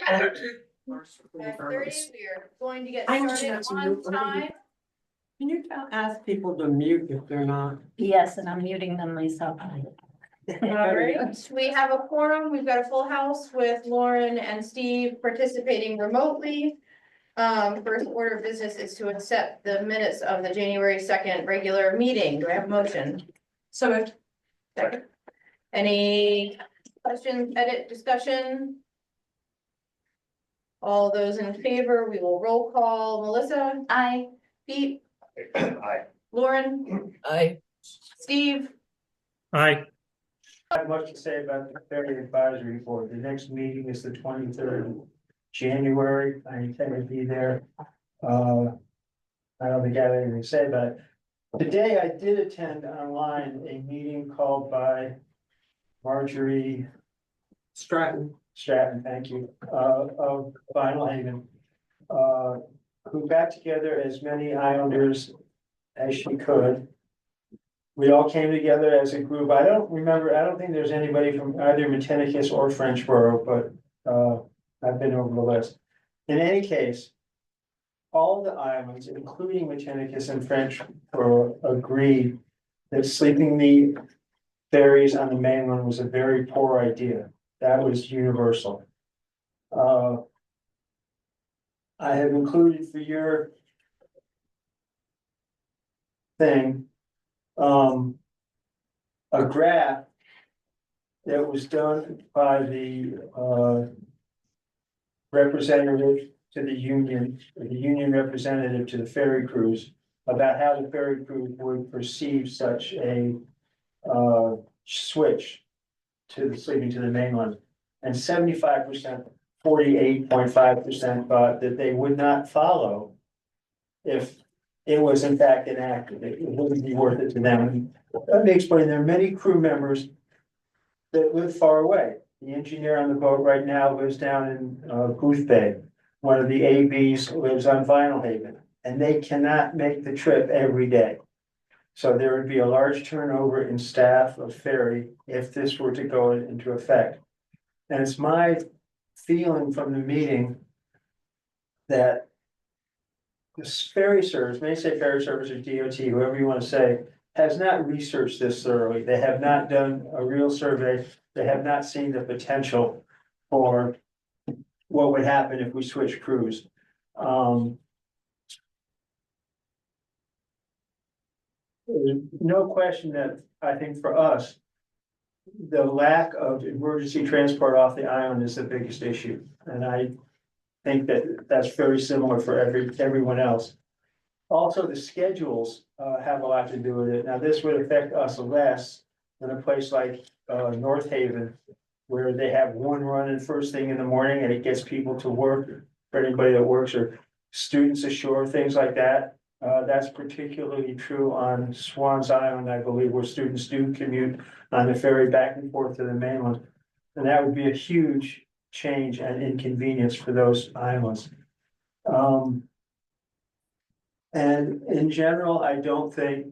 At 30, we are going to get started on time. Can you ask people to mute if they're not? Yes, and I'm muting them myself. All right, we have a quorum. We've got a full house with Lauren and Steve participating remotely. First order of business is to accept the minutes of the January 2nd regular meeting. Do I have a motion? So moved. Second. Any questions, edit, discussion? All those in favor, we will roll call. Melissa? Aye. Pete? Aye. Lauren? Aye. Steve? Aye. I have much to say about the Ferry Advisory Board. The next meeting is the 23rd of January. I intend to be there. I don't think I have anything to say about it. Today I did attend online a meeting called by Marjorie Stratton. Stratton, thank you, of Vinyl Haven. Who got together as many Islanders as she could. We all came together as a group. I don't think there's anybody from either Matinicus or Frenchboro, but I've been over the list. In any case, all the islands, including Matinicus and Frenchboro, agreed that sleeping the ferries on the mainland was a very poor idea. That was universal. I have included for your thing, a graph that was done by the representative to the union, or the union representative to the ferry crews, about how the ferry crew would perceive such a switch to the sleeping to the mainland. And 75%, 48.5% thought that they would not follow if it was in fact enacted. It wouldn't be worth it to them. Let me explain. There are many crew members that live far away. The engineer on the boat right now lives down in Booth Bay. One of the ABs lives on Vinyl Haven, and they cannot make the trip every day. So there would be a large turnover in staff of ferry if this were to go into effect. And it's my feeling from the meeting that this ferry service, may say ferry service or DOT, whoever you want to say, has not researched this thoroughly. They have not done a real survey. They have not seen the potential for what would happen if we switch crews. No question that I think for us, the lack of emergency transport off the island is the biggest issue. And I think that that's very similar for everyone else. Also, the schedules have a lot to do with it. Now, this would affect us less than a place like North Haven, where they have one running first thing in the morning and it gets people to work, for anybody that works, or students ashore, things like that. That's particularly true on Swans Island, I believe, where students do commute on the ferry back and forth to the mainland. And that would be a huge change and inconvenience for those islands. And in general, I don't think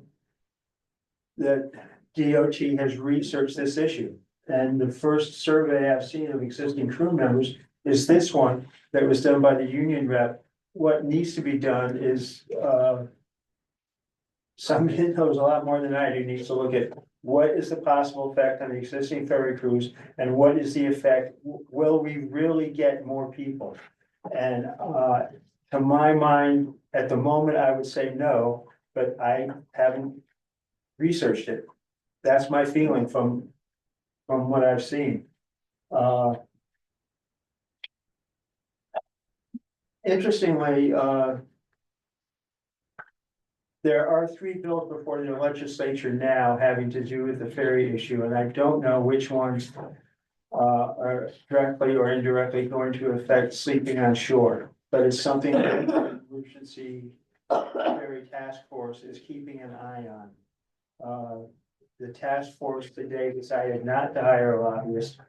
that DOT has researched this issue. And the first survey I've seen of existing crew members is this one that was done by the union rep. What needs to be done is, somebody that knows a lot more than I do needs to look at what is the possible effect on the existing ferry crews and what is the effect, will we really get more people? And to my mind, at the moment, I would say no, but I haven't researched it. That's my feeling from what I've seen. Interestingly, there are 3 bills before the legislature now having to do with the ferry issue, and I don't know which ones are directly or indirectly going to affect sleeping on shore, but it's something that the emergency ferry task force is keeping an eye on. The task force today decided not to hire a lobbyist,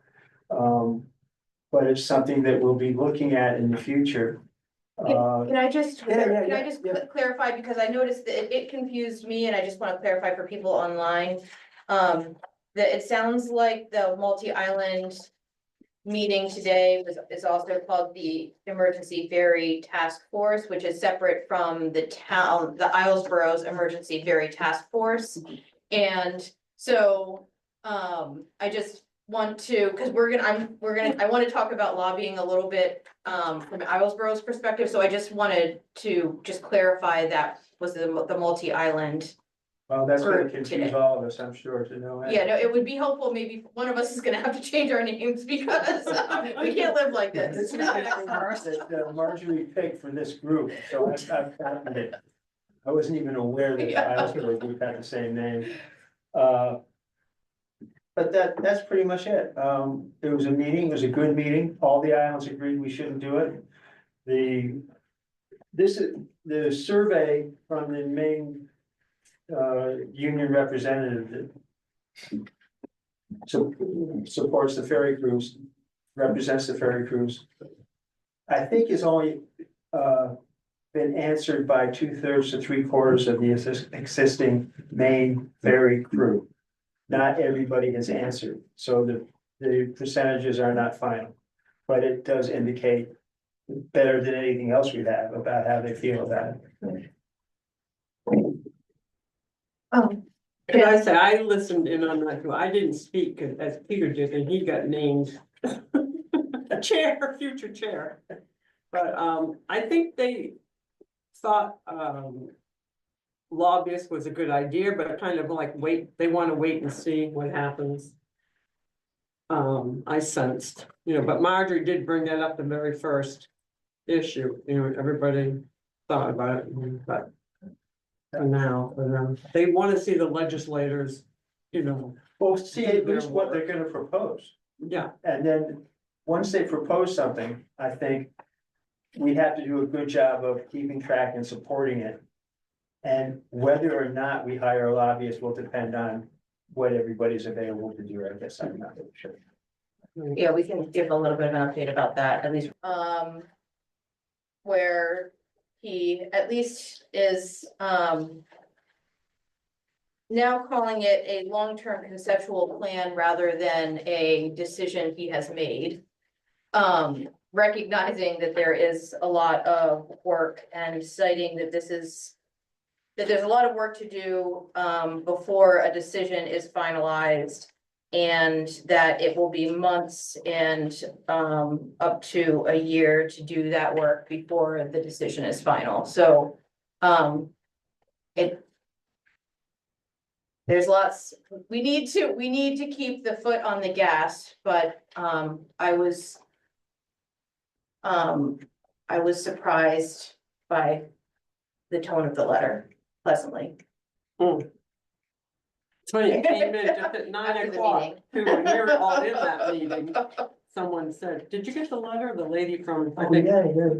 but it's something that we'll be looking at in the future. Can I just Yeah. clarify, because I noticed that it confused me, and I just want to clarify for people online. That it sounds like the multi-island meeting today is also called the Emergency Ferry Task Force, which is separate from the town, the Islesboro's Emergency Ferry Task Force. And so, I just want to, because I want to talk about lobbying a little bit, from Islesboro's perspective, so I just wanted to just clarify that was the multi-island. Well, that's gonna For confuse today. all of us, I'm sure, to know. Yeah, no, it would be helpful, maybe one of us is gonna have to change our names because we can't live like This this. is that Marjorie picked for this group, so I've found it. I wasn't even aware that the Yeah. Islesboro group had the same name. But that's pretty much it. It was a meeting, it was a good meeting. All the islands agreed we shouldn't do it. This is the survey from the main union representative that supports the ferry crews, represents the ferry crews. I think is only been answered by 2/3 to 3/4 of the existing main ferry crew. Not everybody has answered, so the percentages are not final. But it does indicate better than anything else we have about how they feel about it. Can I say, I listened in on that too. I didn't speak as Peter did, and he got named a chair, future chair. But I think they thought lobbyist was a good idea, but kind of like they want to wait and see what happens. I sensed, but Marjorie did bring that up the very first issue, everybody thought about it, but for now, they want to see the legislators, Well, see at least what they're gonna propose. yeah, And then, once they propose something, I think we have to do a good job of keeping track and supporting it. And whether or not we hire a lobbyist will depend on what everybody's available to do, I guess, I'm not really sure. Yeah, we can give a little bit of an update about that, at least. Where he at least is, now calling it a long-term conceptual plan rather than a decision he has made. Recognizing that there is a lot of work and citing that that there's a lot of work to do, before a decision is finalized. And that it will be months and, up to a year to do that work before the decision is final, so, there's lots, we need to keep the foot on the gas, but, I was surprised by the tone of the letter pleasantly. it's funny, it came in just at 9 After the o'clock, meeting. too, when we were all in that meeting. Someone said, did you get the letter? The lady from, I think,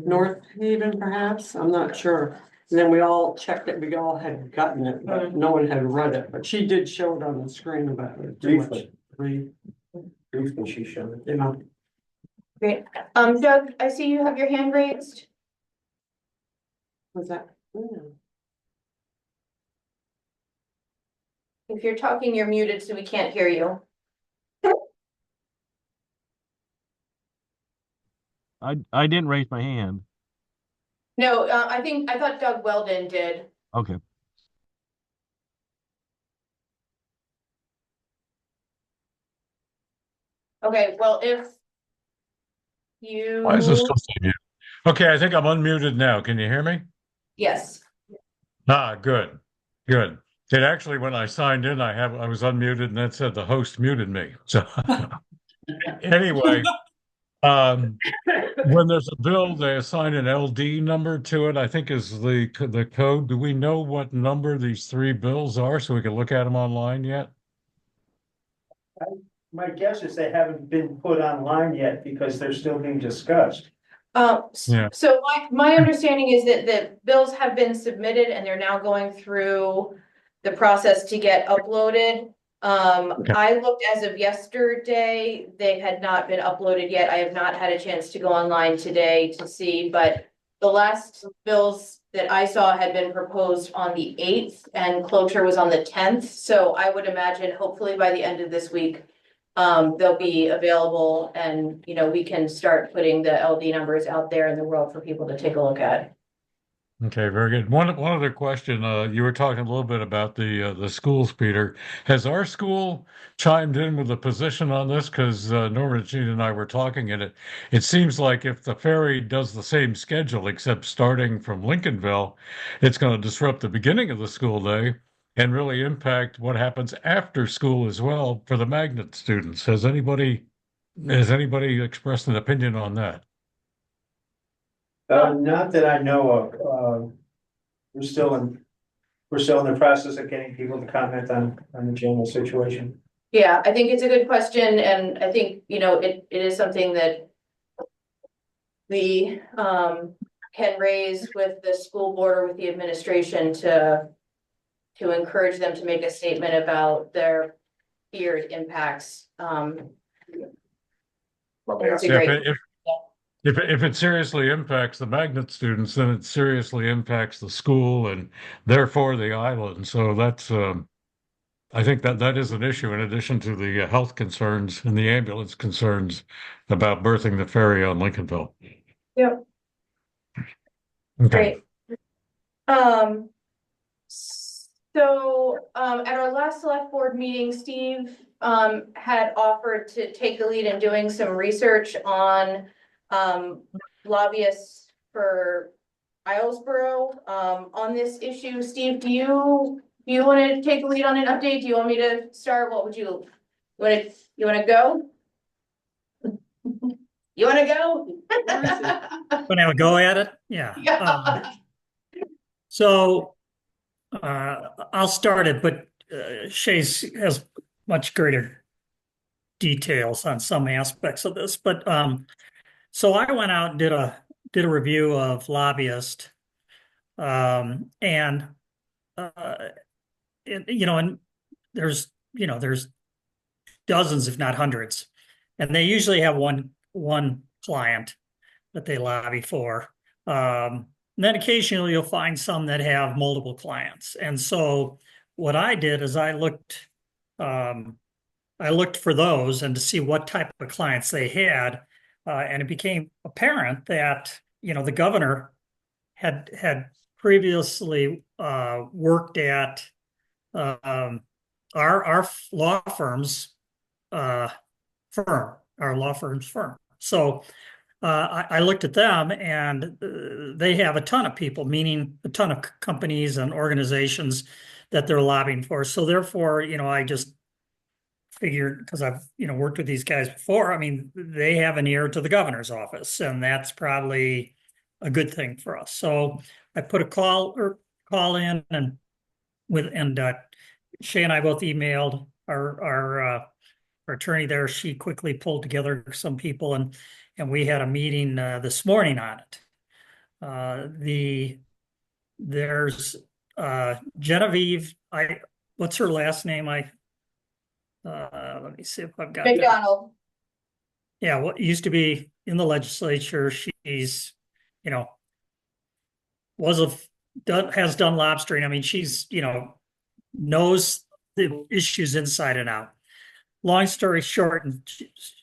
North Haven perhaps, I'm not sure. And then we all checked it, we all had gotten it, but no one had read it, but she did show it on the screen about it. Briefly. Briefly, she showed it. Great, Doug, I see you have your hand raised. Was that? If you're talking, you're muted, so we can't hear you. I didn't raise my hand. No, I thought Doug Weldon did. Okay. Okay, well, if you. Why is this still saying mute? Okay, I think I'm unmuted now. Can you hear me? Yes, Ah, good, good. It actually, when I signed in, I was unmuted and it said the host muted me. So anyway, when there's a bill, they assign an LD number to it, I think is the code. Do we know what number these three bills are so we can look at them online yet? My guess is they haven't been put online yet because they're still being discussed. Yeah. So my understanding is that the bills have been submitted and they're now going through the process to get uploaded. I looked as of yesterday, they had not been uploaded yet. I have not had a chance to go online today to see, but the last bills that I saw had been proposed on the 8th and closure was on the 10th. So I would imagine hopefully by the end of this week, they'll be available and, you know, we can start putting the LD numbers out there in the world for people to take a look at. Okay, very good. One other question. You were talking a little bit about the schools, Peter. Has our school chimed in with a position on this? Because Norma Jean and I were talking, and it seems like if the ferry does the same schedule, except starting from Lincolnville, it's going to disrupt the beginning of the school day and really impact what happens after school as well for the magnet students. Has anybody expressed an opinion on that? Not that I know of, we're still in the process of getting people to comment on the general situation. Yeah, I think it's a good question, and I think, you know, it is something that we can raise with the school board or with the administration to encourage them to make a statement about their feared impacts. It's a Yeah, great, if it seriously impacts the magnet students, then it seriously impacts the school and therefore the island. So that's, I think that is an issue in addition to the health concerns and the ambulance concerns about berthing the ferry on Lincolnville. Yep. Okay. Great. At our last select board meeting, Steve had offered to take the lead in doing some research on lobbyists for Islesboro on this issue. Steve, do you want to take the lead on an update? Do you want me to start? What would you want to go? You want to go? Want to have a go at it? Yeah. Yeah. So I'll start it, but Shay's has much greater details on some aspects of this. But so I went out and did a review of lobbyists, and there's dozens, if not hundreds, and they usually have one client that they lobby for. And then occasionally you'll find some that have multiple clients. And so what I did is I looked for those and to see what type of clients they had. And it became apparent that, the governor had previously worked at our law firm's firm. So I looked at them and they have a ton of people, meaning a ton of companies and organizations that they're lobbying for. So therefore, I just figured, because I've, worked with these guys before, I mean, they have an ear to the governor's office, and that's probably a good thing for us. So I put a call in and Shay and I both emailed our attorney there. She quickly pulled together some people and we had a meeting this morning on it. There's Genevieve. What's her last name? Let me see if I've got that. McDonald. Yeah, what used to be in the legislature. She's, has done lobstering. I mean, she's, knows the issues inside and out. Long story short, and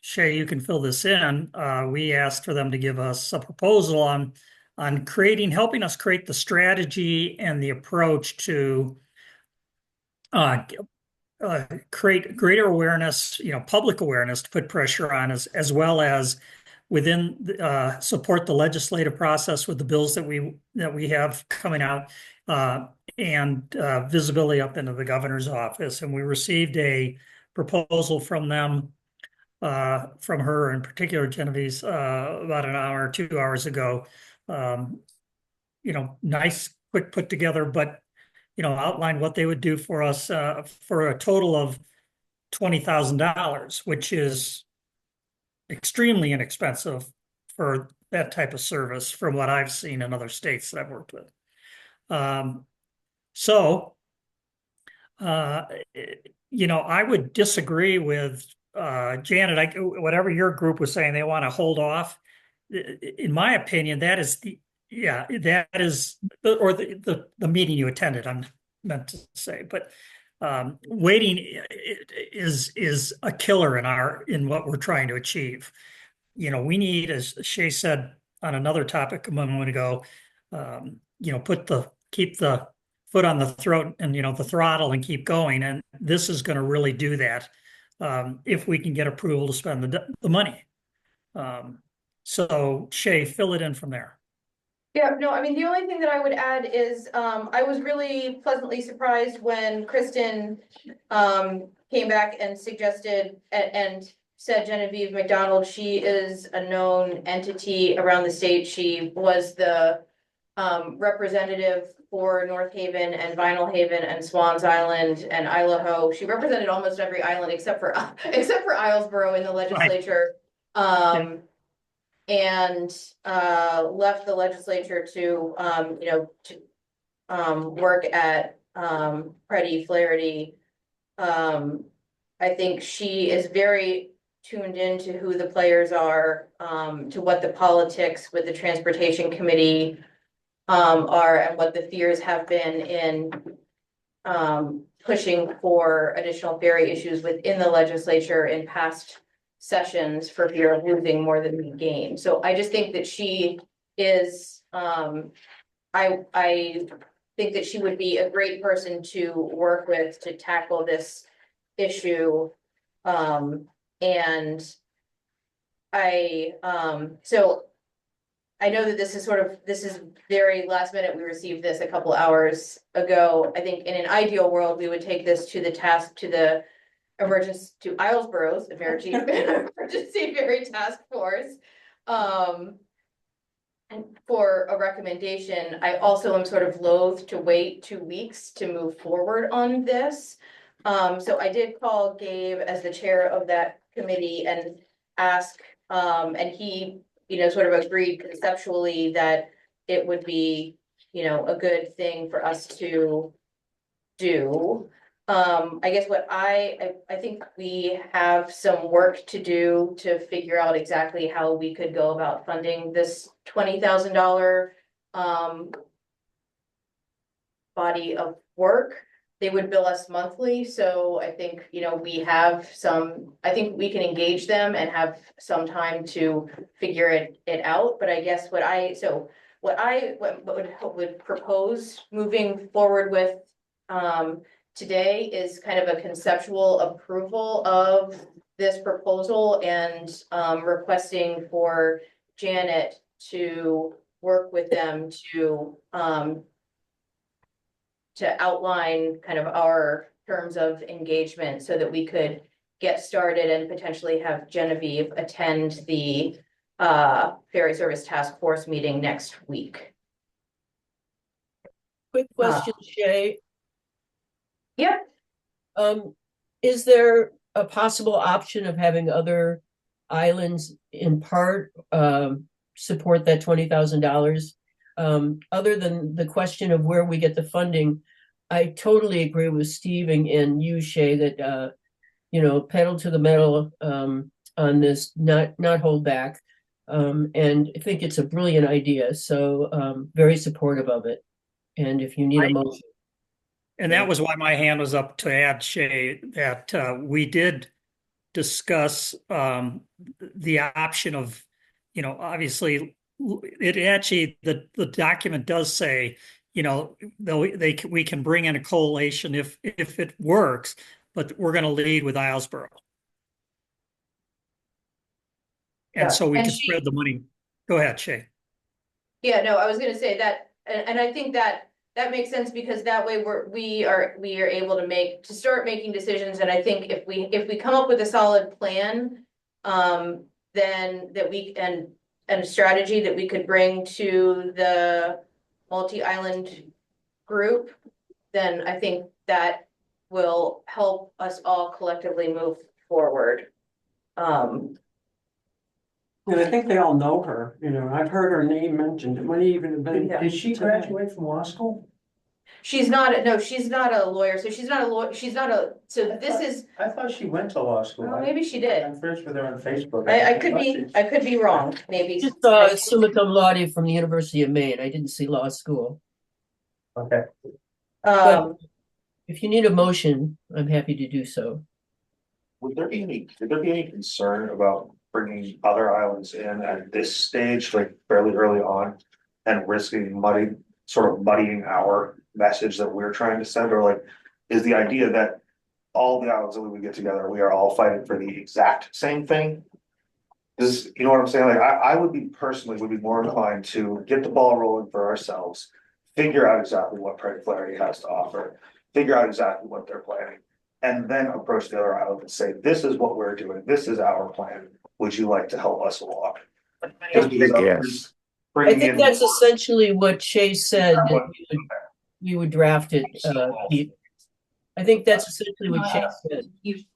Shay, you can fill this in. We asked for them to give us a proposal on helping us create the strategy and the approach to create greater awareness, public awareness to put pressure on us, as well as within support the legislative process with the bills that we have coming out, and visibility up into the governor's office. And we received a proposal from them, from her in particular, Genevieve's, about an hour or 2 hours ago. Nice, quick put together, but outline what they would do for us for a total of $20,000, which is extremely inexpensive for that type of service from what I've seen in other states that I've worked with. I would disagree with Janet. Whatever your group was saying, they want to hold off. In my opinion, that is the meeting you attended, I'm meant to say. But Waiting is a killer in what we're trying to achieve. You know, we need, as Shay said on another topic a moment ago, you know, keep the foot on the throat and, you know, the throttle and keep going. And this is going to really do that if we can get approval to spend the money. So Shay, fill it in from there. Yeah, no, I mean, the only thing that I would add is, I was really pleasantly surprised when Kristen, came back and suggested and said Genevieve McDonald, she is a known entity around the state. She was the, representative for North Haven and Vinyl Haven and Swans Island and Idaho. She represented almost every island except for Islesboro in the legislature. And left the legislature to you know, to work at Freddie Flaherty. I think she is very tuned into who the players are, to what the politics with the transportation committee are, and what the fears have been in pushing for additional ferry issues within the legislature in past sessions for fear of losing more than we gain. So I just think that she is, I think that she would be a great person to work with to tackle this issue. And so I know that this is very last minute. We received this a couple hours ago. I think in an ideal world, we would take this to the Islesboro's emergency ferry task force. And for a recommendation. I also am sort of loath to wait 2 weeks to move forward on this. So I did call Gabe as the chair of that committee and ask, and he, you know, sort of agreed conceptually that it would be, you know, a good thing for us to do. I guess what I think we have some work to do to figure out exactly how we could go about funding this $20,000 body of work. They would bill us monthly, so I think, you know, I think we can engage them and have some time to figure it out. But I guess what I would propose moving forward with today is kind of a conceptual approval of this proposal and requesting for Janet to work with them to outline kind of our terms of engagement so that we could get started and potentially have Genevieve attend the Ferry Service Task Force meeting next week. Quick question, Shay. Yep. Is there a possible option of having other islands in part support that $20,000? Other than the question of where we get the funding, I totally agree with Steve and you, Shay, that you know, pedal to the metal on this, not hold back. And I think it's a brilliant idea. So very supportive of it. And if you need a motion. And that was why my hand was up to add, Shay, that we did discuss the option of, you know, obviously it actually, the document does say, you know, we can bring in a coalition if it works, but we're going to lead with Islesboro. And so we can spread the money. Go ahead, Shay. Yeah, no, I was going to say that, and I think that makes sense because that way we are able to start making decisions. And I think if we come up with a solid plan, then that we and a strategy that we could bring to the multi-island group, then I think that will help us all collectively move forward. And I think they all know her, you know, I've heard her name mentioned, it might even have been. Did she graduate from law school? She's not a lawyer, so I thought she went to law school. well, maybe she did. I'm friends with her on Facebook. I could be wrong, maybe. Just saw summa cum laude from the University of Maine. I didn't see law school. Okay. If you need a motion, I'm happy to do so. Would there be any concern about bringing other islands in at this stage, like fairly early on? And risking muddying our message that we're trying to send, or like, is the idea that all the islands that we would get together, we are all fighting for the exact same thing? You know what I'm saying? Like, I would be more inclined to get the ball rolling for ourselves. Figure out exactly what Pride Flaherty has to offer, figure out exactly what they're planning. And then approach the other island and say, this is what we're doing, this is our plan, would you like to help us along? Just because Yes. I think that's essentially what Chase said, that we would draft it, Pete. I think that's essentially what Chase said.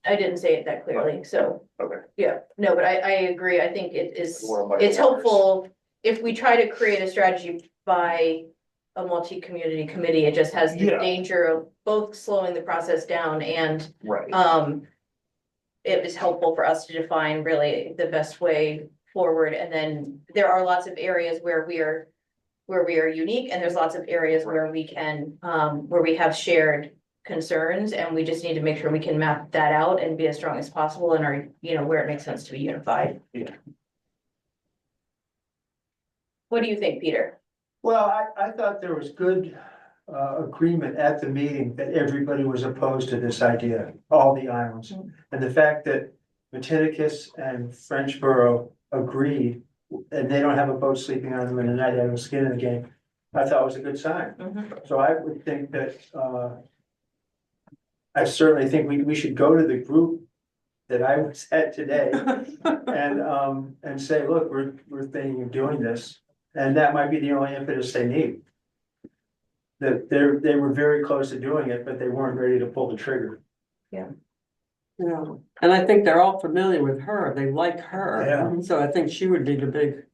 I didn't say it that clearly, so. Okay. Yeah, no, but I agree. I think it is, More muddy it's waters. helpful if we try to create a strategy by a multi-community committee. It just has the Yeah. danger of both slowing the process down and, Right. it is helpful for us to define really the best way forward. And then there are lots of areas where we are unique, and there's lots of areas where we can, where we have shared concerns, and we just need to make sure we can map that out and be as strong as possible and are, where it makes sense to be unified. Yeah. What do you think, Peter? Well, I thought there was good agreement at the meeting that everybody was opposed to this idea, all the islands. And the fact that Matinicus and Frenchboro agreed, and they don't have a boat sleeping on them in the night, they have skin in the game, I thought was a good sign. So I would think that, I certainly think we should go to the group that I was at today and say, look, we're thinking of doing this. And that might be the only impetus they need. That they were very close to doing it, but they weren't ready to pull the trigger. Yeah, and I think they're all familiar with her, they like her. Yeah. So I think she would be the big.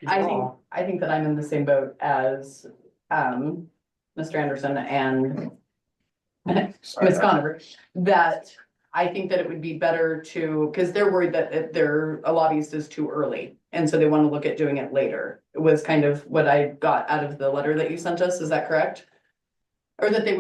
I think that I'm in the same boat as Mr. Anderson and Ms. Conover, that I think that it would be better to, because they're worried that a lobbyist is too early. And so they want to look at doing it later. It was kind of what I got out of the letter that you sent us. Is that correct? Or that they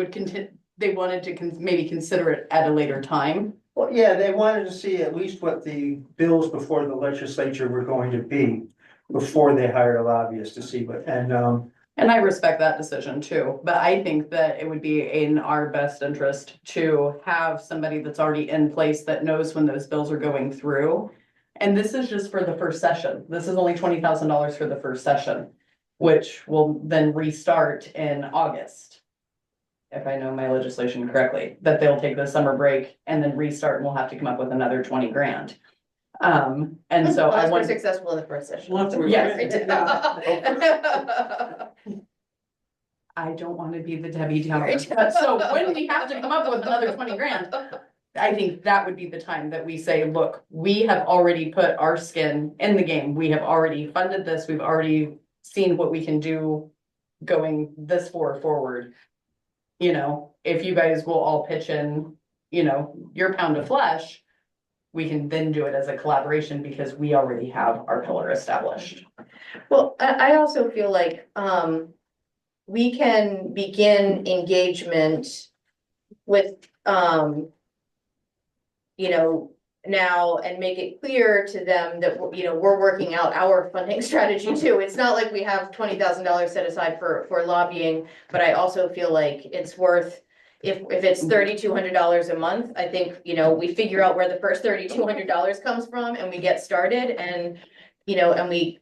wanted to maybe consider it at a later time. Well, yeah, they wanted to see at least what the bills before the legislature were going to be before they hired a lobbyist to see what, And I respect that decision too, but I think that it would be in our best interest to have somebody that's already in place that knows when those bills are going through. And this is just for the first session. This is only $20,000 for the first session, which will then restart in August. If I know my legislation correctly, that they'll take the summer break and then restart, and we'll have to come up with another 20 grand. And so I Unless we're want. successful in the first session. Yes. I don't want to be the Debbie Downer. So when we have to come up with another 20 grand, I think that would be the time that we say, look, we have already put our skin in the game. We have already funded this. We've already seen what we can do going this forward. If you guys will all pitch in, your pound of flesh, we can then do it as a collaboration because we already have our pillar established. Well, I also feel like, we can begin engagement with, now and make it clear to them that, we're working out our funding strategy too. It's not like we have $20,000 set aside for lobbying, but I also feel like it's worth, if it's $3,200 a month, I think, we figure out where the first $3,200 comes from and we get started and, and we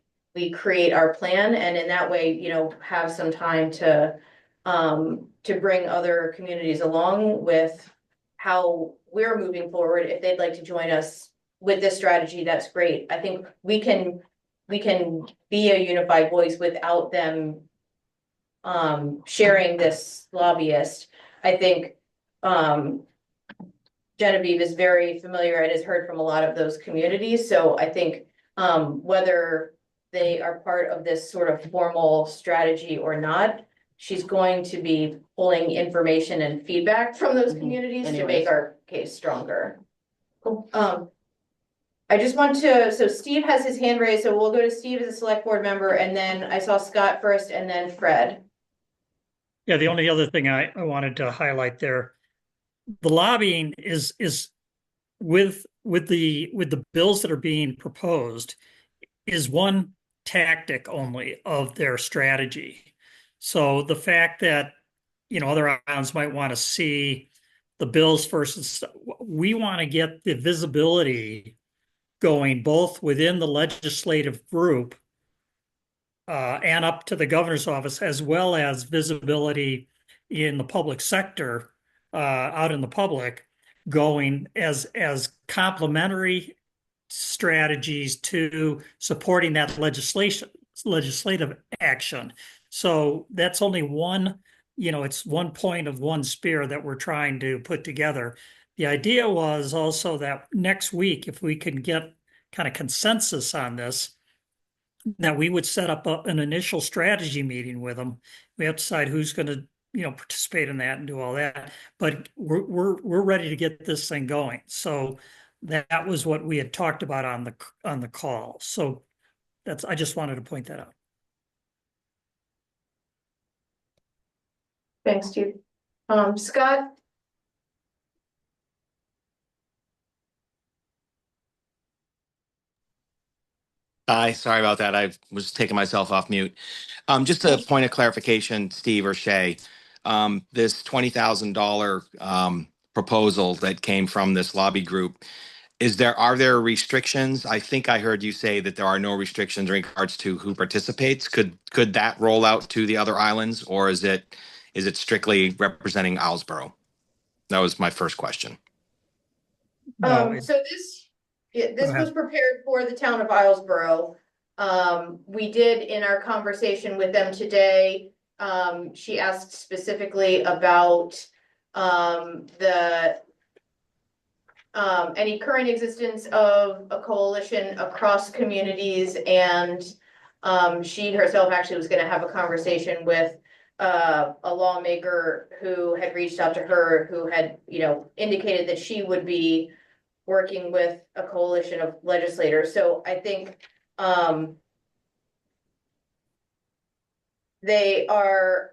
create our plan, and in that way, have some time to bring other communities along with how we're moving forward. If they'd like to join us with this strategy, that's great. I think we can be a unified voice without them sharing this lobbyist. I think Genevieve is very familiar and has heard from a lot of those communities. So I think whether they are part of this sort of formal strategy or not, she's going to be pulling information and feedback from those communities to make our case stronger. Cool. I just want to, so Steve has his hand raised, so we'll go to Steve as a select board member, and then I saw Scott first and then Fred. Yeah, the only other thing I wanted to highlight there the lobbying is with the bills that are being proposed is one tactic only of their strategy. So the fact that, other islands might want to see the bills versus, we want to get the visibility going both within the legislative group and up to the governor's office, as well as visibility in the public sector, out in the public, going as complementary strategies to supporting that legislative action. So that's only one, it's one point of one spear that we're trying to put together. The idea was also that next week, if we can get kind of consensus on this, that we would set up an initial strategy meeting with them. We have to decide who's going to, participate in that and do all that. But we're ready to get this thing going. So that was what we had talked about on the call. So I just wanted to point that out. Thanks, Steve. Scott? Hi, sorry about that. I was taking myself off mute. Just a point of clarification, Steve or Shay. This $20,000 proposal that came from this lobby group, are there restrictions? I think I heard you say that there are no restrictions in regards to who participates. Could that roll out to the other islands, or is it strictly representing Islesboro? That was my first question. No, So this was prepared for the town of Islesboro. We did in our conversation with them today, she asked specifically about any current existence of a coalition across communities, and she herself actually was going to have a conversation with a lawmaker who had reached out to her, who had, indicated that she would be working with a coalition of legislators. So I think they are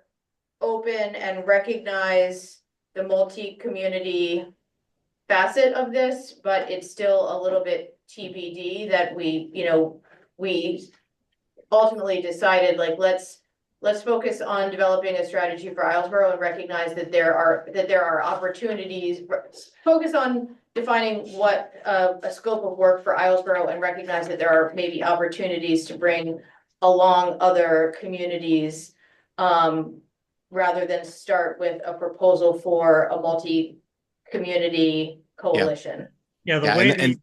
open and recognize the multi-community facet of this, but it's still a little bit TBD that we ultimately decided, like, let's focus on developing a strategy for Islesboro and recognize that there are opportunities, focus on defining what a scope of work for Islesboro and recognize that there are maybe opportunities to bring along other communities, rather than start with a proposal for a multi-community coalition. Yeah, the Yeah, way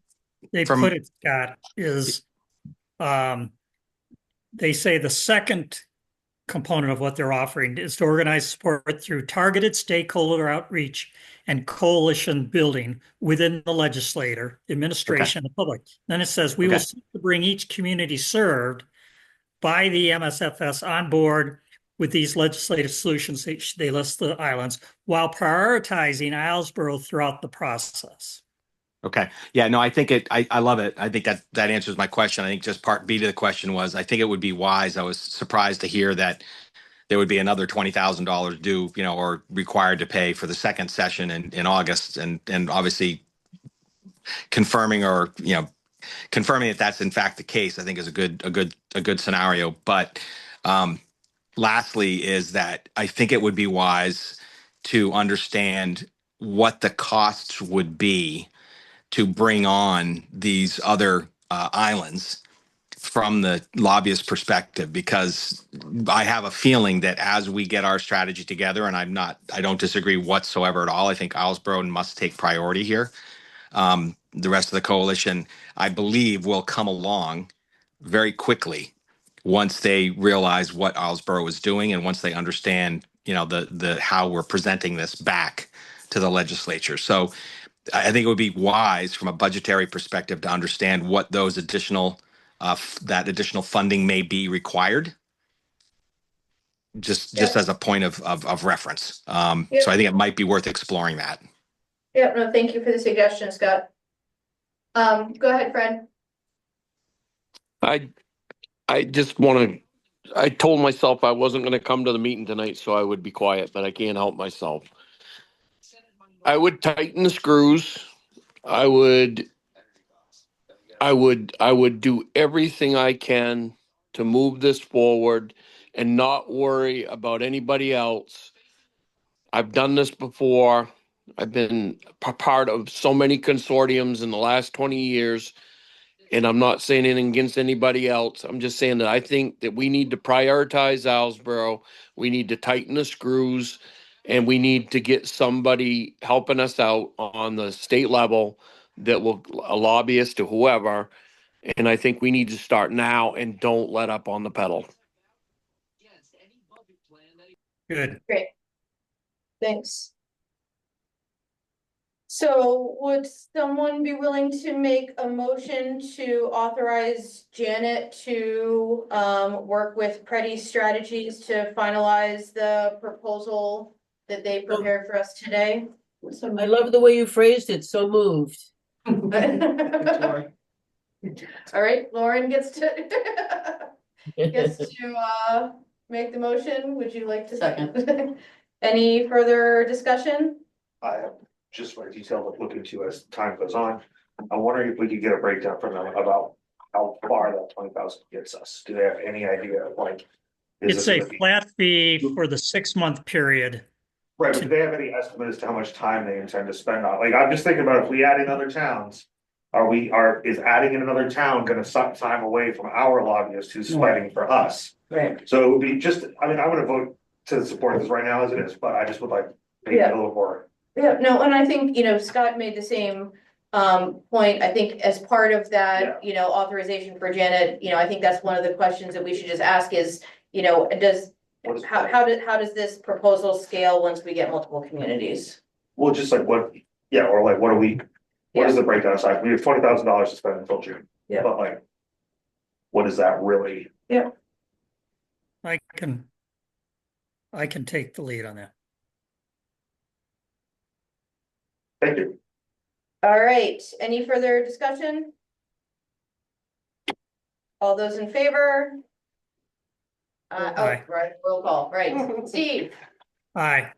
they from- put it, Scott, is they say the second component of what they're offering is to organize support through targeted stakeholder outreach and coalition building within the legislature, administration, and the public. Then it says we will seek to bring each community served by the MSFS on board with these legislative solutions. They list the islands while prioritizing Islesboro throughout the process. Okay. Yeah, no, I think I love it. I think that answers my question. I think just part B to the question was, I think it would be wise. I was surprised to hear that there would be another $20,000 due, or required to pay for the second session in August, and obviously confirming that that's in fact the case, I think is a good scenario. But lastly is that I think it would be wise to understand what the costs would be to bring on these other islands from the lobbyist perspective, because I have a feeling that as we get our strategy together, and I don't disagree whatsoever at all. I think Islesboro must take priority here. The rest of the coalition, I believe, will come along very quickly once they realize what Islesboro is doing and once they understand, the how we're presenting this back to the legislature. So I think it would be wise from a budgetary perspective to understand what those additional funding may be required, just as a point of reference. So I think it might be worth exploring that. Yeah, no, thank you for the suggestion, Scott. Go ahead, Fred. I just want to, I told myself I wasn't going to come to the meeting tonight, so I would be quiet, but I can't help myself. I would tighten the screws. I would do everything I can to move this forward and not worry about anybody else. I've done this before. I've been part of so many consortiums in the last 20 years. And I'm not saying anything against anybody else. I'm just saying that I think that we need to prioritize Islesboro. We need to tighten the screws and we need to get somebody helping us out on the state level that will, a lobbyist to whoever. And I think we need to start now and don't let up on the pedal. Good. Great. Thanks. So would someone be willing to make a motion to authorize Janet to work with Preddy Strategies to finalize the proposal that they prepared for us today? I love the way you phrased it, so moved. All right, Lauren gets to make the motion. Would you like to? Second. Any further discussion? I have just for detail to look into as time goes on. I'm wondering if we could get a breakdown from them about how far that 20,000 gets us. Do they have any idea of like? is It's this a gonna be- flat fee for the 6-month period. Right, but do they have any estimate as to how much time they intend to spend on, like, I'm just thinking about if we add in other towns. Is adding in another town gonna suck time away from our lobbyist who's fighting for us? Right. So it would be just, I mean, I'm gonna vote to support this right now as it is, but I just would like maybe a little more. Yeah, no, and I think, Scott made the same point. I think as part of that, authorization for Janet, I think that's one of the questions that we should just ask is, how does this proposal scale once we get multiple communities? Well, just like what, yeah, or like what what is the breakdown side? We have $20,000 to spend until June. Yeah. But like, what is that really? I can take the lead on that. Thank you. All right, any further discussion? All those in favor? Aye. Right, roll call, right. Steve, Aye.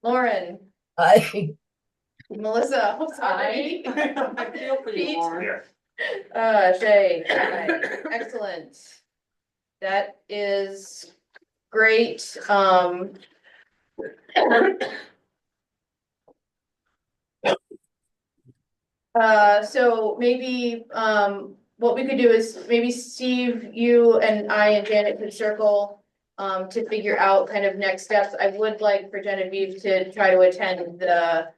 Lauren, I, Melissa, I'm sorry. I feel for you, Pete? Lauren. Yeah. Shay, aye. Excellent. That is great, so maybe, what we could do is maybe Steve, you and I and Janet could circle to figure out kind of next steps. I would like for Genevieve to try to attend the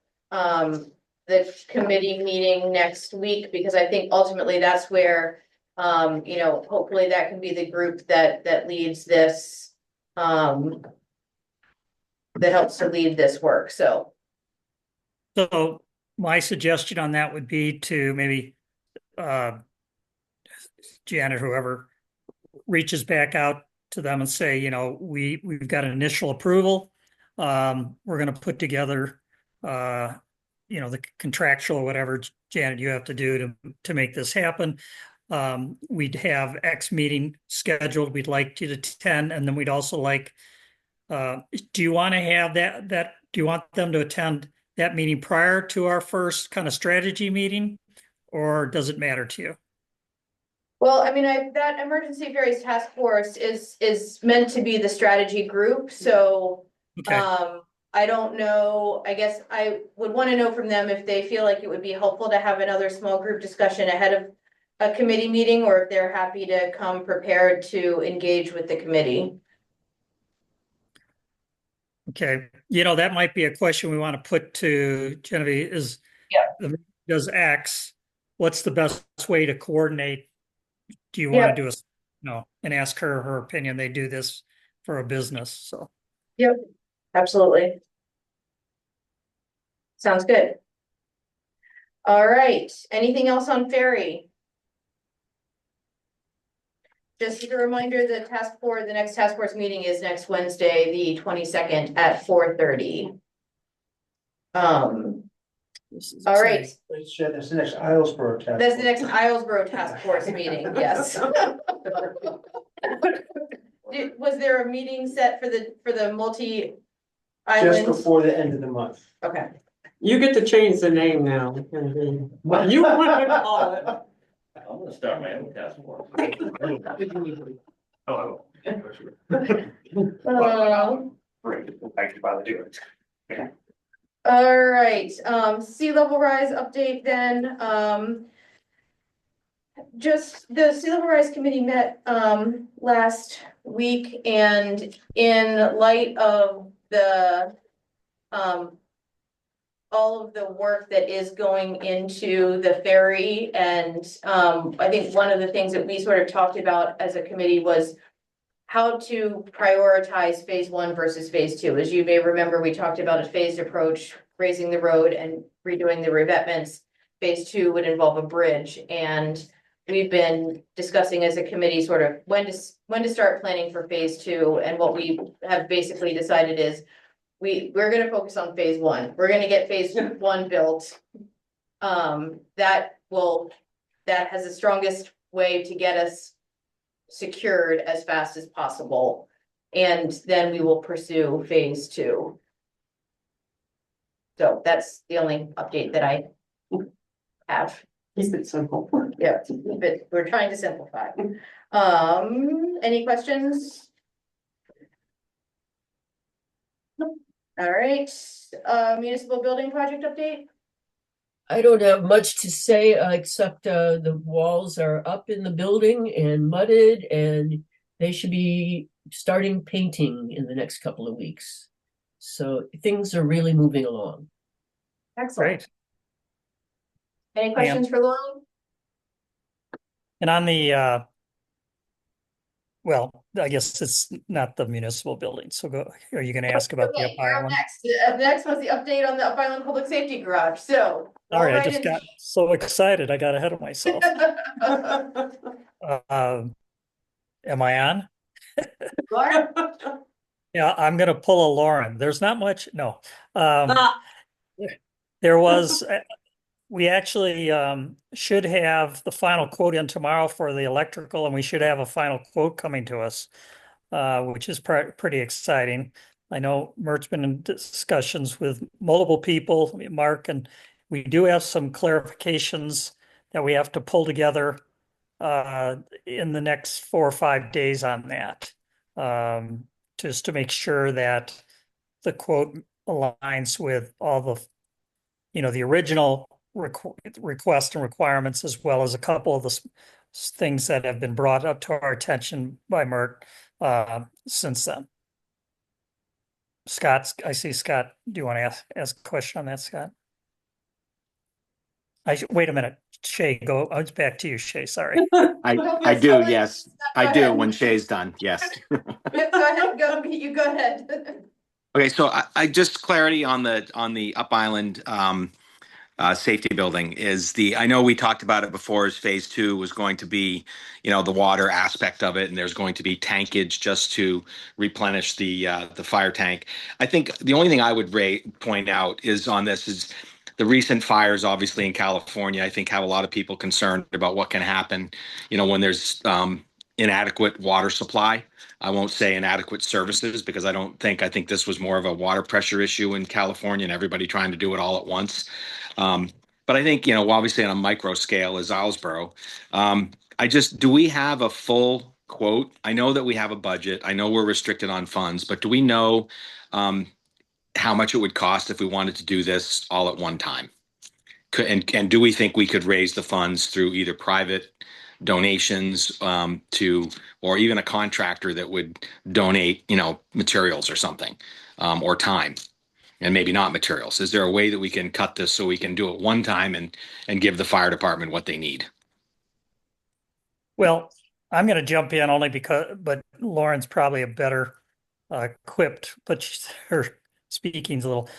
committee meeting next week, because I think ultimately that's where, hopefully that can be the group that leads this, that helps to lead this work, so. So my suggestion on that would be to maybe Janet, whoever reaches back out to them and say, we've got an initial approval. We're going to put together, the contractual or whatever, Janet, you have to do to make this happen. We'd have X meeting scheduled. We'd like you to attend, and then we'd also like, do you want to have do you want them to attend that meeting prior to our first kind of strategy meeting, or does it matter to you? Well, I mean, that emergency ferries task force is meant to be the strategy group, so. Okay. I don't know, I guess I would want to know from them if they feel like it would be helpful to have another small group discussion ahead of a committee meeting, or if they're happy to come prepared to engage with the committee. Okay, that might be a question we want to put to Genevieve is, does X, what's the best way to coordinate? Do you want to do and ask her opinion? They do this for a business, so. Yep, absolutely. Sounds good. All right, anything else on ferry? Just a reminder, the next task force meeting is next Wednesday, the 22nd at 4:30. All right. That's the next Islesboro task. That's the next Islesboro task force meeting, yes. Was there a meeting set for the multi-island? Just before the end of the month. Okay, You get to change the name now. What you want to call it. I'm gonna start my own task force. Oh. Great, thank you, by the doing. All right, sea level rise update then, just the sea level rise committee met, last week, and in light of the, all of the work that is going into the ferry, and, I think one of the things that we sort of talked about as a committee was how to prioritize phase one versus phase two. As you may remember, we talked about a phased approach, raising the road and redoing the revetments. Phase two would involve a bridge, and we've been discussing as a committee sort of when to start planning for phase two. And what we have basically decided is we're gonna focus on phase one. We're gonna get phase one built. That has the strongest way to get us secured as fast as possible. And then we will pursue phase two. So that's the only update that I have. Keep it simple. Yeah, but we're trying to simplify. Any questions? No. All right, municipal building project update? I don't have much to say, except the walls are up in the building and mudded, and they should be starting painting in the next couple of weeks. So things are really moving along. Excellent. Any questions for Lauren? And on the, well, I guess it's not the municipal building. So are you going to ask about the Okay, Up you're up Island? next. Next was the update on the Up Island Public Safety Garage, so. All right, I right just in. got so excited. I got ahead of myself. Am I on? Lauren? Yeah, I'm going to pull a Lauren. There's not much. No. There was, we actually should have the final quote in tomorrow for the electrical, and we should have a final quote coming to us, which is pretty exciting. I know Mert's been in discussions with multiple people, Mark, and we do have some clarifications that we have to pull together in the next 4 or 5 days on that, just to make sure that the quote aligns with all the, the original request and requirements, as well as a couple of the things that have been brought up to our attention by Mert since then. Scott, I see Scott. Do you want to ask a question on that, Scott? Wait a minute. Shay, go. Oh, it's back to you, Shay. Sorry. I do, yes. I do when Shay's done, yes. Go ahead, you go ahead. Okay, so I just clarity on the Up Island safety building is I know we talked about it before as phase two was going to be, the water aspect of it, and there's going to be tankage just to replenish the fire tank. I think the only thing I would point out is on this is the recent fires, obviously in California, I think have a lot of people concerned about what can happen, when there's inadequate water supply. I won't say inadequate services because I think this was more of a water pressure issue in California and everybody trying to do it all at once. But I think, obviously on a micro scale is Islesboro. Do we have a full quote? I know that we have a budget. I know we're restricted on funds, but do we know how much it would cost if we wanted to do this all at one time? And do we think we could raise the funds through either private donations or even a contractor that would donate, materials or something, or time, and maybe not materials? Is there a way that we can cut this so we can do it one time and give the fire department what they need? Well, I'm going to jump in only but Lauren's probably a better equipped, but her speaking's a little.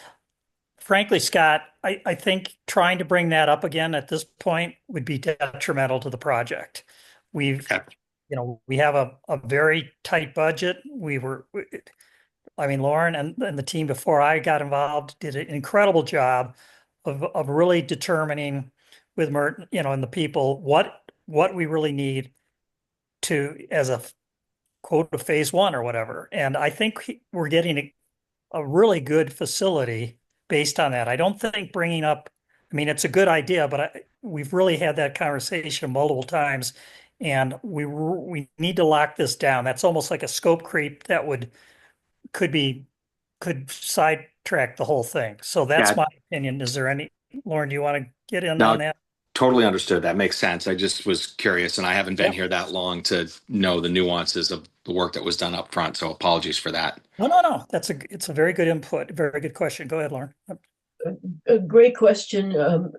Frankly, Scott, I think trying to bring that up again at this point would be detrimental to the project. We have a very tight budget. Lauren and the team before I got involved did an incredible job of really determining with Mert, and the people what we really need as a quote of phase one or whatever. And I think we're getting a really good facility based on that. I don't think bringing up, I mean, it's a good idea, but we've really had that conversation multiple times. And we need to lock this down. That's almost like a scope creep that could sidetrack the whole thing. So that's Yeah. my opinion. Is there any, Lauren, do you want to get in No, on that? totally understood. That makes sense. I just was curious, and I haven't been Yep. here that long to know the nuances of the work that was done up front. So apologies for that. No. It's a very good input. Very good question. Go ahead, Lauren. A great question,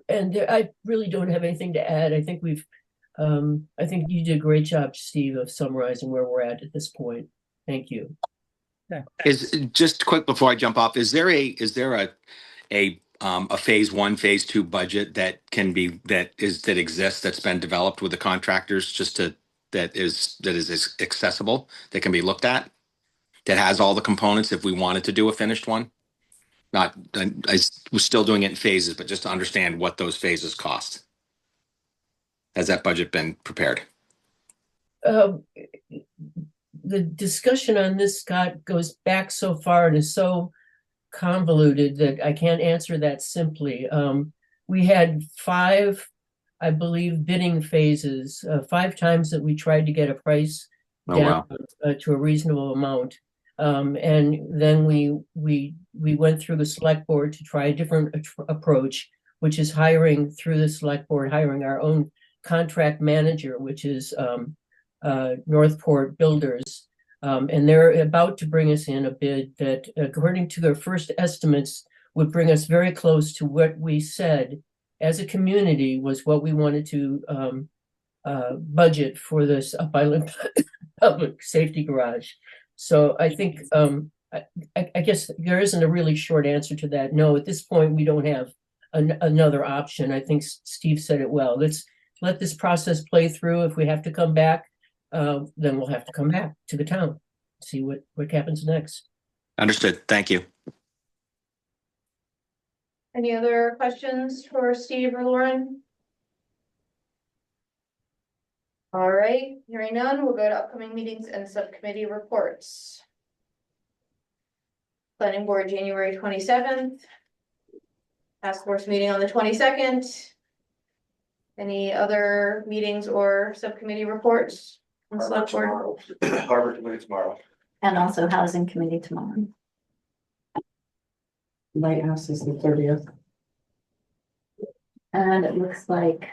and I really don't have anything to add. I think I think you did a great job, Steve, of summarizing where we're at this point. Thank you. Is just quick before I jump off, is there a phase 1, phase 2 budget that exists that's been developed with the contractors that is accessible, that can be looked at, that has all the components if we wanted to do a finished one? Not, I was still doing it in phases, but just to understand what those phases cost. Has that budget been prepared? The discussion on this, Scott, goes back so far and is so convoluted that I can't answer that simply. We had 5, I believe, bidding phases, 5 times that we tried to get a price down to a reasonable amount. And then we went through the select board to try a different approach, which is hiring through the select board, hiring our own contract manager, which is Northport Builders. And they're about to bring us in a bid that, according to their first estimates, would bring us very close to what we said as a community was what we wanted to budget for this Up Island Public Safety Garage. So I think, I guess there isn't a really short answer to that. No, at this point, we don't have another option. I think Steve said it well. Let's let this process play through. If we have to come back, then we'll have to come back to the town, see what happens next. Understood. Thank you. Any other questions for Steve or Lauren? All right, hearing none, we'll go to upcoming meetings and subcommittee reports. Planning board, January 27th. Task force meeting on the 22nd. Any other meetings or subcommittee reports? On select board? Harbor committee tomorrow. And also housing committee tomorrow. Lighthouse is the 30th. And it looks like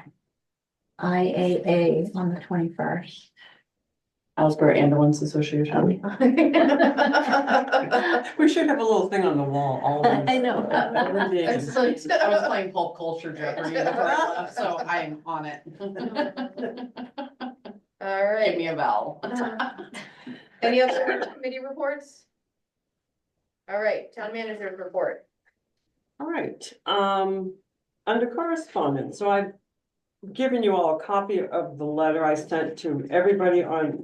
IAA on the 21st. Ellsbury Ambulance Association. We should have a little thing on the wall. All of I know. I was playing pop culture Jeopardy before I left, so I'm on it. All right. Give me a vowel. Any other committee reports? All right, town manager's report. All right, under correspondence, so I've given you all a copy of the letter I sent to everybody a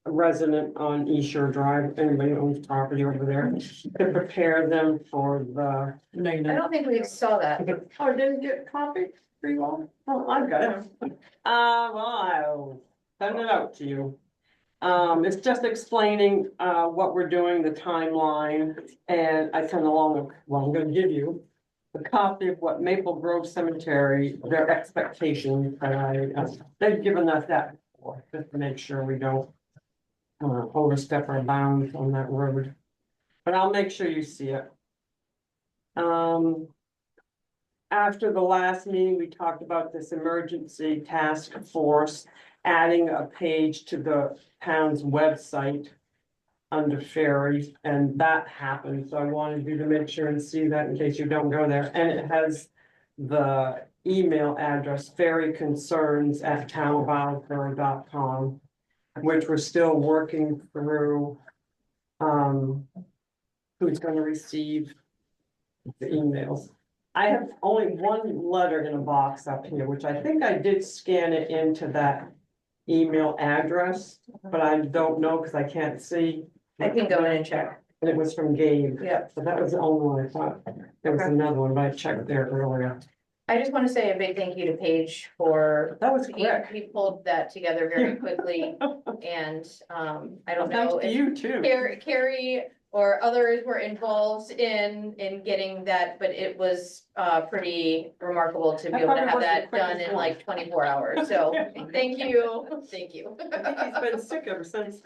resident on East Shore Drive, anybody who owns property over there, to prepare them for the. I don't think we saw that. Oh, didn't you get a copy for you all? Oh, I've got it. Well, I'll send it out to you. It's just explaining, what we're doing, the timeline, and I sent along, well, I'm gonna give you a copy of what Maple Grove Cemetery, their expectations, they've given us that before, just to make sure we don't overstep our bounds on that road. But I'll make sure you see it. After the last meeting, we talked about this emergency task force adding a page to the town's website under ferries, and that happened. So I wanted you to make sure and see that in case you don't go there. And it has the email address ferryconcerns@townofwildboro.com, which we're still working through. Who's going to receive the emails. I have only one letter in a box up here, which I think I did scan it into that email address, but I don't know because I can't see. I can go in and check. And it was from Gabe. Yeah. So that was the only one I thought. There was another one, but I checked there earlier. I just want to say a big thank you to Paige for. That was quick. He pulled that together very quickly, and I don't know. Thanks to you too. Carrie or others were involved in getting that, but it was pretty remarkable to be able to have that done in like 24 hours. So thank you, thank you. I think he's been sick ever since.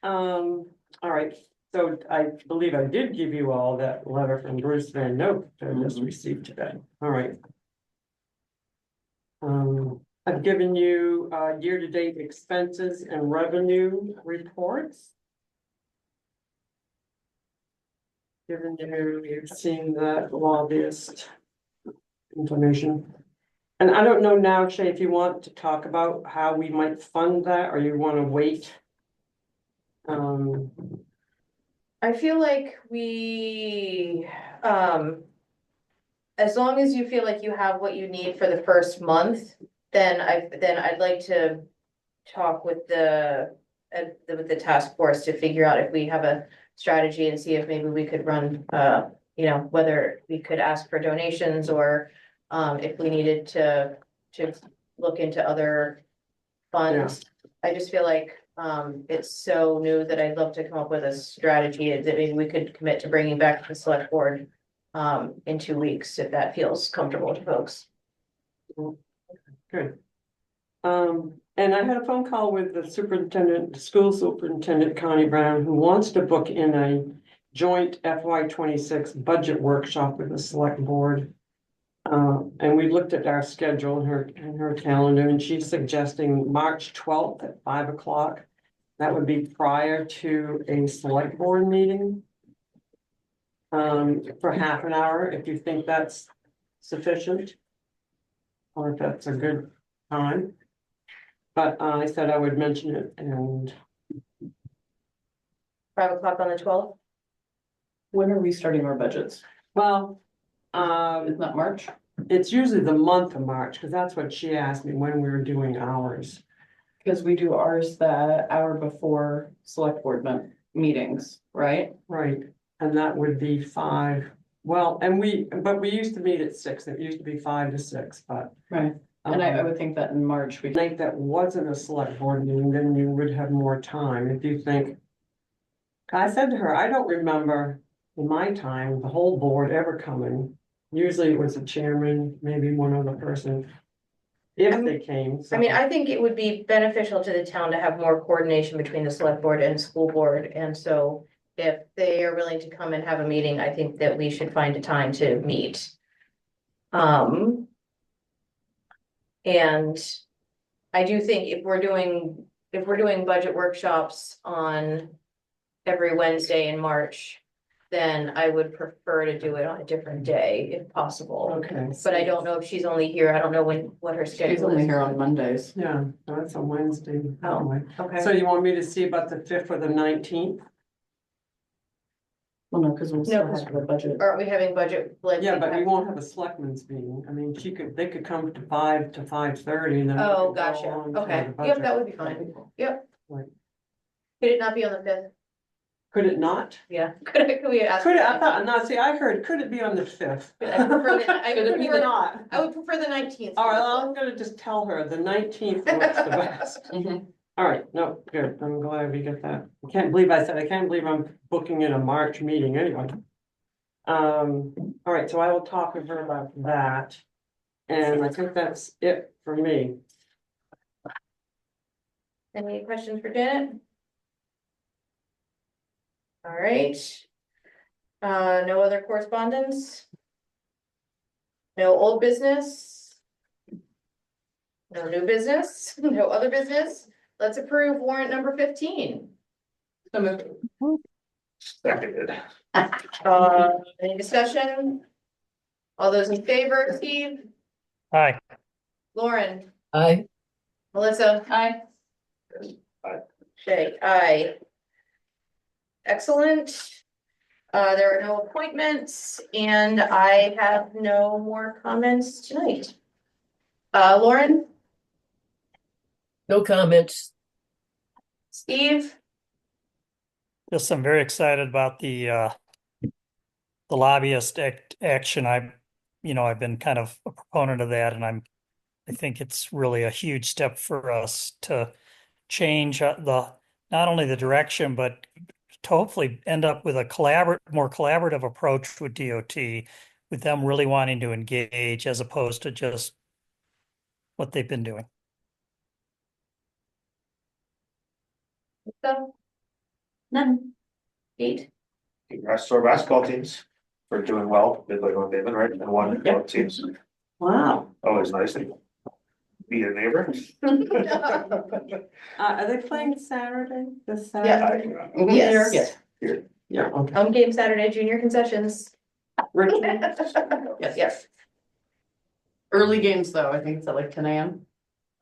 All right, so I believe I did give you all that letter from Bruce Van Note that I just received today. All right. I've given you year-to-date expenses and revenue reports. Given you've seen the lobbyist information. And I don't know now, Shay, if you want to talk about how we might fund that, or you want to wait. I feel like we, as long as you feel like you have what you need for the first month, then I'd like to talk with the task force to figure out if we have a strategy and see if maybe we could run, whether we could ask for donations or if we needed to look into other funds. I just feel like it's so new that I'd love to come up with a strategy that maybe we could commit to bringing back to the select board in 2 weeks, if that feels comfortable to folks. Good. And I had a phone call with the superintendent, school superintendent, Connie Brown, who wants to book in a joint FY26 budget workshop with the select board. And we looked at our schedule and her calendar, and she's suggesting March 12th at 5 o'clock. That would be prior to a select board meeting. For half an hour, if you think that's sufficient. Or if that's a good time. But I said I would mention it, and 5 o'clock on the 12th? When are we starting our budgets? well, Isn't that March? it's usually the month of March, because that's what she asked me when we were doing ours. Because we do ours the hour before select board meetings, right? Right, and that would be 5. Well, but we used to meet at 6. It used to be 5 to 6, but. Right. And I would think that in March, we. Night that wasn't a select board meeting, then you would have more time if you think. I said to her, I don't remember in my time, the whole board ever coming. Usually it was a chairman, maybe one other person. If they came. I mean, I think it would be beneficial to the town to have more coordination between the select board and school board, and so. If they are willing to come and have a meeting, I think that we should find a time to meet. And I do think if we're doing budget workshops on every Wednesday in March, then I would prefer to do it on a different day if possible. Okay. But I don't know if she's only here. I don't know what her She's schedule only is. here on Mondays. Yeah, that's a Wednesday. Oh, anyway. okay. So you want me to see about the 5th or the 19th? Well, no, because we'll still No, have the budget. Aren't we having budget? Like, Yeah, but we have- won't have a selectmen's meeting. I mean, they could come to 5 to 5:30 and then. we Oh, could go gotcha. on to Okay. the Yep, budget. that would be fine. Yep. Right. Could it not be on the 5th? Could it not? Yeah. Could we ask? Could it, I thought, no, see, I heard, could it be on the 5th? I prefer the- I Could it be prefer- not? I would prefer the 19th. All right, I'm gonna just tell her the 19th works the best. Mhm. All right, no, good. I'm glad we get that. I can't believe I'm booking in a March meeting anyway. All right, so I will talk with her about that. And I think that's it for me. Any questions for Janet? All right. No other correspondence? No old business? No new business? No other business? Let's approve warrant number 15. Seconded. Any discussion? All those in favor, Steve, Hi. Lauren, Aye. Melissa? Aye. Shay, aye. Excellent. There are no appointments and I have no more comments tonight. Lauren, No comments. Steve, Yes, I'm very excited about the lobbyist action. I've been kind of a proponent of that, and I think it's really a huge step for us to change the not only the direction, but to hopefully end up with a more collaborative approach with DOT, with them really wanting to engage as opposed to just what they've been doing. So. None. Eight. Congrats to our basketball teams for doing well, did like on David, right, and won both teams, Wow, always nice to be a neighbor. are they playing Saturday, this Yeah. Saturday? Yes. Yeah, okay. Home game Saturday, junior concessions. Richmond? Yes. Early games though, I think it's at like 10 AM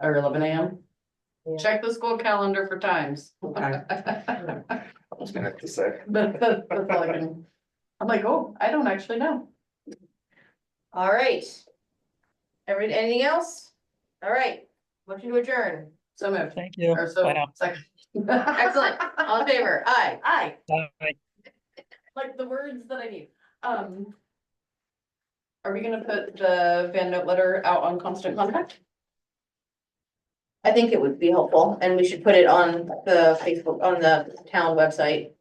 or 11 AM. Yeah. Check the school calendar for times. Okay. I was gonna have to say. That's all I can. I'm like, oh, I don't actually know. All right. Anything else? All right, motion to adjourn. So moved. Thank you. Or so, Bye now. second. Excellent. All in favor? Aye. Aye, Bye. like the words that I need. Are we gonna put the Van Note letter out on constant contact? I think it would be helpful, and we should put it on the Facebook, on the town website.